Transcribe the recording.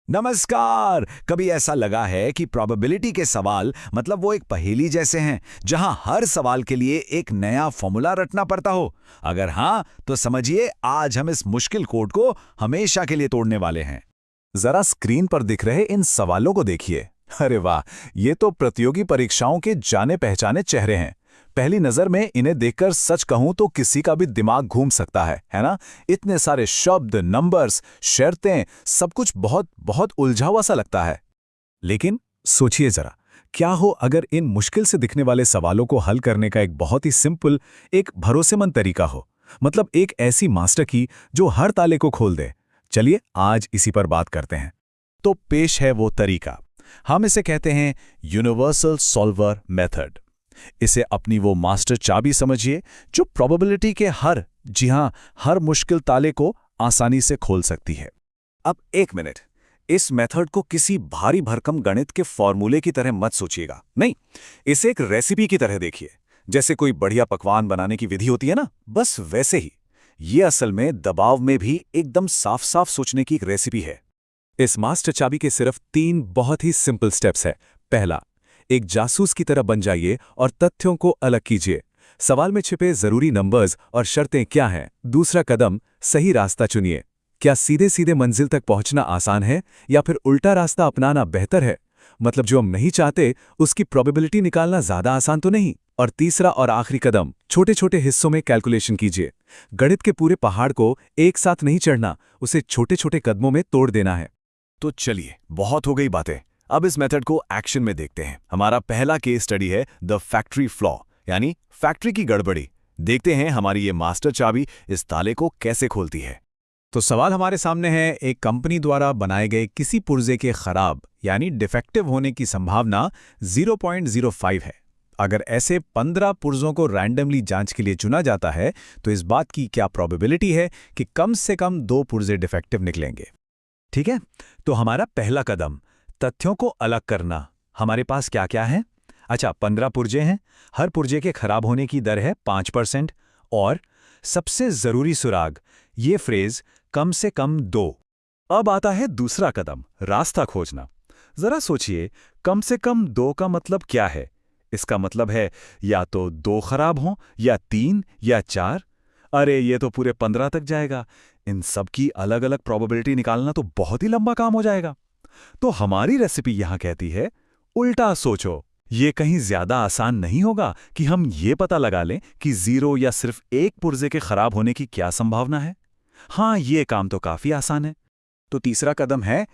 नमस्कार। कभी ऐसा लगा है कि प्रोबेबिलिटी के सवाल मतलब वो एक पहेली जैसे हैं जहां हर सवाल के लिए एक नया फॉर्मूला रटना पड़ता हो? अगर हाँ, तो समझिए आज हम इस मुश्किल कोड को हमेशा के लिए तोड़ने वाले हैं। जरा स्क्रीन पर दिख रहे इन सवालों को देखिए। अरे वाह, ये तो प्रतियोगी परीक्षाओं के जाने पहचाने चेहरे हैं। पहली नजर में इन्हें देखकर सच कहूं तो किसी का भी दिमाग घूम सकता है ना? इतने सारे शब्द, नंबर्स, शर्तें, सब कुछ बहुत बहुत उलझा हुआ सा लगता है। लेकिन सोचिए जरा, क्या हो अगर इन मुश्किल से दिखने वाले सवालों को हल करने का एक बहुत ही सिंपल, एक भरोसेमंद तरीका हो। मतलब एक ऐसी मास्टर की जो हर ताले को खोल दे। चलिए आज इसी पर बात करते हैं। तो पेश है वो तरीका। हम इसे कहते हैं यूनिवर्सल सॉल्वर मेथड। इसे अपनी वो मास्टर चाबी समझिए जो प्रोबेबिलिटी के हर मुश्किल ताले को आसानी से खोल सकती है। अब एक मिनट, इस मेथड को किसी भारी भरकम गणित के फॉर्मूले की तरह मत सोचिएगा। नहीं, इसे एक रेसिपी की तरह देखिए। जैसे कोई बढ़िया पकवान बनाने की विधि होती है ना, बस वैसे ही ये असल में दबाव में भी एकदम साफ साफ सोचने की एक रेसिपी है। इस मास्टर चाबी के सिर्फ 3 बहुत ही सिंपल स्टेप्स है। पहला, एक जासूस की तरह बन जाइए और तथ्यों को अलग कीजिए। सवाल में छिपे जरूरी नंबर्स और शर्तें क्या हैं। दूसरा कदम, सही रास्ता चुनिए। क्या सीधे सीधे मंजिल तक पहुंचना आसान है या फिर उल्टा रास्ता अपनाना बेहतर है? मतलब जो हम नहीं चाहते उसकी प्रोबेबिलिटी निकालना ज्यादा आसान तो नहीं। और तीसरा और आखिरी कदम, छोटे छोटे हिस्सों में कैलकुलेशन कीजिए। गणित के पूरे पहाड़ को एक साथ नहीं चढ़ना, उसे छोटे छोटे कदमों में तोड़ देना है। तो चलिए, बहुत हो गई बातें। अब इस मेथड को एक्शन में देखते हैं। हमारा पहला केस स्टडी है द फैक्ट्री फ्लॉ, यानी फैक्ट्री की गड़बड़ी। देखते हैं हमारी ये मास्टर चाबी इस ताले को कैसे खोलती है। तो सवाल हमारे सामने है, एक कंपनी द्वारा बनाए गए किसी पुर्जे के खराब यानी डिफेक्टिव होने की संभावना 0.05 है। अगर ऐसे 15 पुर्जों को रैंडमली जांच के लिए चुना जाता है तो इस बात की क्या प्रोबेबिलिटी है कि कम से कम 2 पुर्जे डिफेक्टिव निकलेंगे? ठीक है, तो हमारा पहला कदम, तथ्यों को अलग करना। हमारे पास क्या क्या है? अच्छा, 15 पुर्जे हैं। हर पुर्जे के खराब होने की दर है 5%। और सबसे जरूरी सुराग, ये फ्रेज कम से कम 2। अब आता है दूसरा कदम, रास्ता खोजना। जरा सोचिए, कम से कम 2 का मतलब क्या है? इसका मतलब है या तो 2 खराब हों, या 3 या 4। अरे ये तो पूरे 15 तक जाएगा। इन सब की अलग अलग प्रोबेबिलिटी निकालना तो बहुत ही लंबा काम हो जाएगा। तो हमारी रेसिपी यहां कहती है, उल्टा सोचो। ये कहीं ज्यादा आसान नहीं होगा कि हम ये पता लगा लें कि 0 या सिर्फ एक पुर्जे के खराब होने की क्या संभावना है। हाँ, ये काम तो काफी आसान है। तो तीसरा कदम है